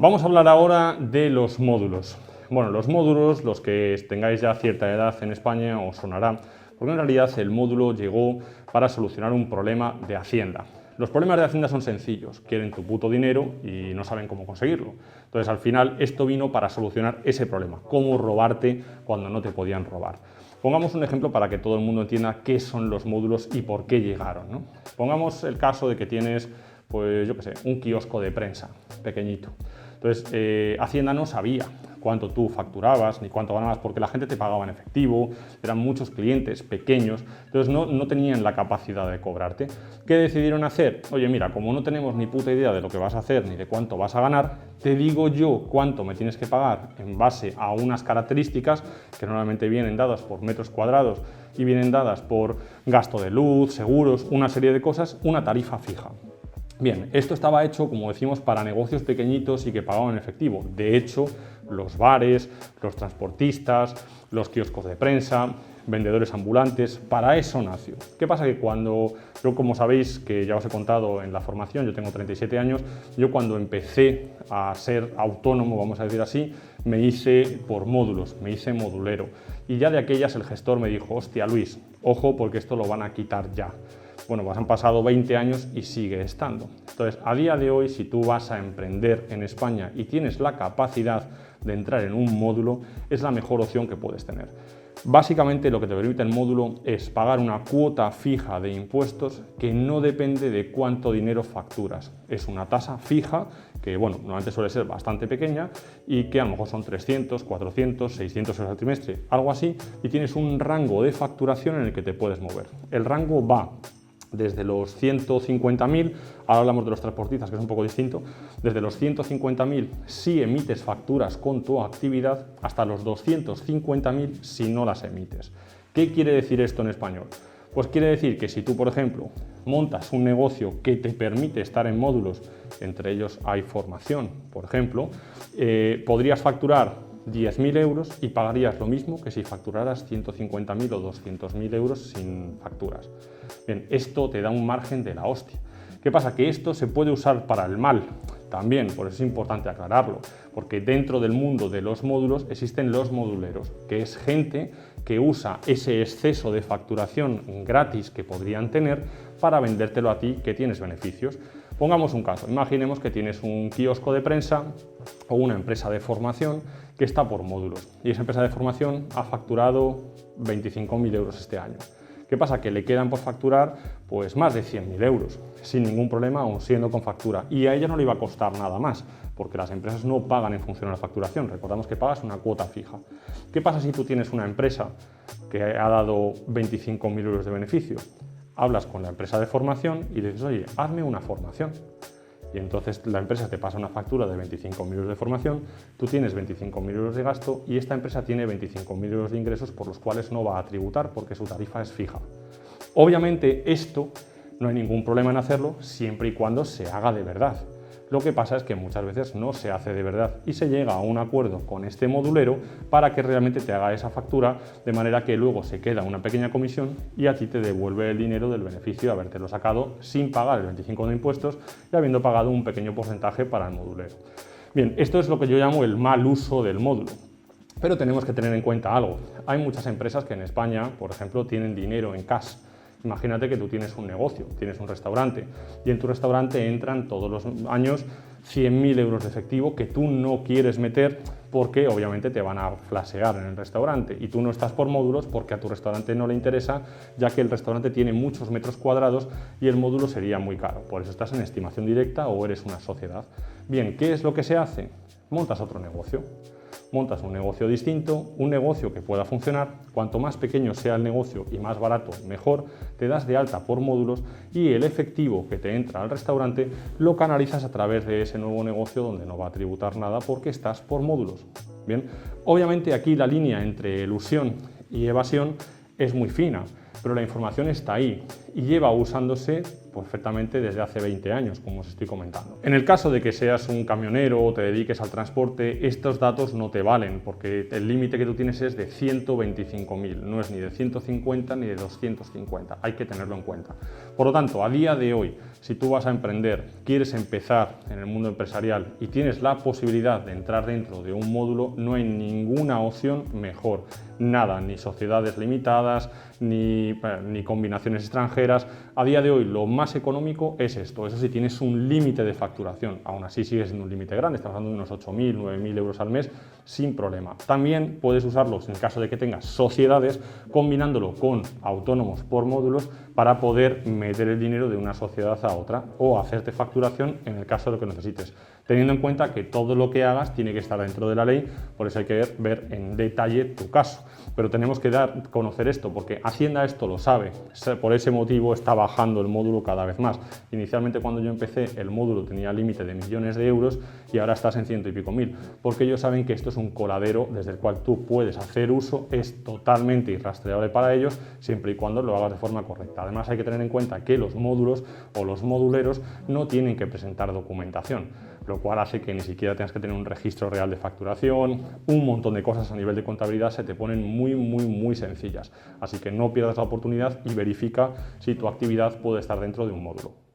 Vamos a hablar ahora de los módulos. Bueno, los módulos, los que tengáis ya cierta edad en España, os sonará, porque en realidad el módulo llegó para solucionar un problema de Hacienda. Los problemas de Hacienda son sencillos, quieren tu puto dinero y no saben cómo conseguirlo. Entonces, al final, esto vino para solucionar ese problema, cómo robarte cuando no te podían robar. Pongamos un ejemplo para que todo el mundo entienda qué son los módulos y por qué llegaron, ¿no? Pongamos el caso de que tienes, pues yo qué sé, un kiosco de prensa pequeñito. Entonces, Hacienda no sabía cuánto tú facturabas ni cuánto ganabas porque la gente te pagaba en efectivo, eran muchos clientes pequeños, entonces no tenían la capacidad de cobrarte. ¿Qué decidieron hacer? Oye, mira, como no tenemos ni puta idea de lo que vas a hacer ni de cuánto vas a ganar, te digo yo cuánto me tienes que pagar en base a unas características que normalmente vienen dadas por metros cuadrados y vienen dadas por gasto de luz, seguros, una serie de cosas, una tarifa fija. Bien, esto estaba hecho, como decimos, para negocios pequeñitos y que pagaban en efectivo. De hecho, los bares, los transportistas, los kioscos de prensa, vendedores ambulantes, para eso nació. ¿Qué pasa? Que cuando yo, como sabéis, que ya os he contado en la formación, yo tengo 37 años, yo cuando empecé a ser autónomo, vamos a decir así, me hice por módulos, me hice modulero. Y ya de aquellas el gestor me dijo, hostia Luis, ojo porque esto lo van a quitar ya. Bueno, pues han pasado 20 años y sigue estando. Entonces, a día de hoy, si tú vas a emprender en España y tienes la capacidad de entrar en un módulo, es la mejor opción que puedes tener. Básicamente, lo que te permite el módulo es pagar una cuota fija de impuestos que no depende de cuánto dinero facturas. Es una tasa fija que, bueno, normalmente suele ser bastante pequeña y que a lo mejor son 300, 400, 600 euros al trimestre, algo así, y tienes un rango de facturación en el que te puedes mover. El rango va desde los 150.000, ahora hablamos de los transportistas, que es un poco distinto, desde los 150.000 si emites facturas con tu actividad, hasta los 250.000 si no las emites. ¿Qué quiere decir esto en español? Pues quiere decir que si tú, por ejemplo, montas un negocio que te permite estar en módulos, entre ellos hay formación, por ejemplo, podrías facturar 10.000 euros y pagarías lo mismo que si facturaras 150.000 o 200.000 euros sin facturas. Bien, esto te da un margen de la hostia. ¿Qué pasa? Que esto se puede usar para el mal también, por eso es importante aclararlo, porque dentro del mundo de los módulos existen los moduleros, que es gente que usa ese exceso de facturación gratis que podrían tener para vendértelo a ti que tienes beneficios. Pongamos un caso, imaginemos que tienes un kiosco de prensa o una empresa de formación que está por módulos y esa empresa de formación ha facturado 25.000 euros este año. ¿Qué pasa? Que le quedan por facturar pues más de 100.000 euros, sin ningún problema, aún siendo con factura. Y a ella no le iba a costar nada más, porque las empresas no pagan en función a la facturación. Recordamos que pagas una cuota fija. ¿Qué pasa si tú tienes una empresa que ha dado 25.000 euros de beneficio? Hablas con la empresa de formación y le dices, oye, hazme una formación. Y entonces la empresa te pasa una factura de 25.000 euros de formación, tú tienes 25.000 euros de gasto y esta empresa tiene 25.000 euros de ingresos por los cuales no va a tributar porque su tarifa es fija. Obviamente esto no hay ningún problema en hacerlo siempre y cuando se haga de verdad. Lo que pasa es que muchas veces no se hace de verdad y se llega a un acuerdo con este modulero para que realmente te haga esa factura de manera que luego se queda una pequeña comisión y a ti te devuelve el dinero del beneficio de habértelo sacado sin pagar el 25% de impuestos y habiendo pagado un pequeño porcentaje para el modulero. Bien, esto es lo que yo llamo el mal uso del módulo. Pero tenemos que tener en cuenta algo. Hay muchas empresas que en España, por ejemplo, tienen dinero en cash. Imagínate que tú tienes un negocio, tienes un restaurante y en tu restaurante entran todos los años 100.000 euros de efectivo que tú no quieres meter porque obviamente te van a flashear en el restaurante y tú no estás por módulos porque a tu restaurante no le interesa, ya que el restaurante tiene muchos metros cuadrados y el módulo sería muy caro. Por eso estás en estimación directa o eres una sociedad. Bien, ¿qué es lo que se hace? Montas otro negocio. Montas un negocio distinto, un negocio que pueda funcionar. Cuanto más pequeño sea el negocio y más barato, mejor. Te das de alta por módulos y el efectivo que te entra al restaurante lo canalizas a través de ese nuevo negocio donde no va a tributar nada porque estás por módulos. Bien, obviamente aquí la línea entre elusión y evasión es muy fina, pero la información está ahí y lleva usándose perfectamente desde hace 20 años, como os estoy comentando. En el caso de que seas un camionero o te dediques al transporte, estos datos no te valen, porque el límite que tú tienes es de 125.000, no es ni de 150 ni de 250, hay que tenerlo en cuenta. Por lo tanto, a día de hoy, si tú vas a emprender, quieres empezar en el mundo empresarial y tienes la posibilidad de entrar dentro de un módulo, no hay ninguna opción mejor. Nada, ni sociedades limitadas, ni combinaciones extranjeras. A día de hoy lo más económico es esto. Eso sí, tienes un límite de facturación. Aún así sigue siendo un límite grande, estamos hablando de unos 8.000, 9.000 euros al mes sin problema. También puedes usarlos en caso de que tengas sociedades, combinándolo con autónomos por módulos para poder meter el dinero de una sociedad a otra o hacerte facturación en el caso de lo que necesites. Teniendo en cuenta que todo lo que hagas tiene que estar dentro de la ley, por eso hay que ver en detalle tu caso. Pero tenemos que conocer esto, porque Hacienda esto lo sabe, por ese motivo está bajando el módulo cada vez más. Inicialmente cuando yo empecé el módulo tenía límite de millones de euros y ahora estás en 100 y pico mil, porque ellos saben que esto es un coladero desde el cual tú puedes hacer uso, es totalmente irrastreable para ellos, siempre y cuando lo hagas de forma correcta. Además hay que tener en cuenta que los módulos o los moduleros no tienen que presentar documentación, lo cual hace que ni siquiera tengas que tener un registro real de facturación, un montón de cosas a nivel de contabilidad se te ponen muy sencillas. Así que no pierdas la oportunidad y verifica si tu actividad puede estar dentro de un módulo.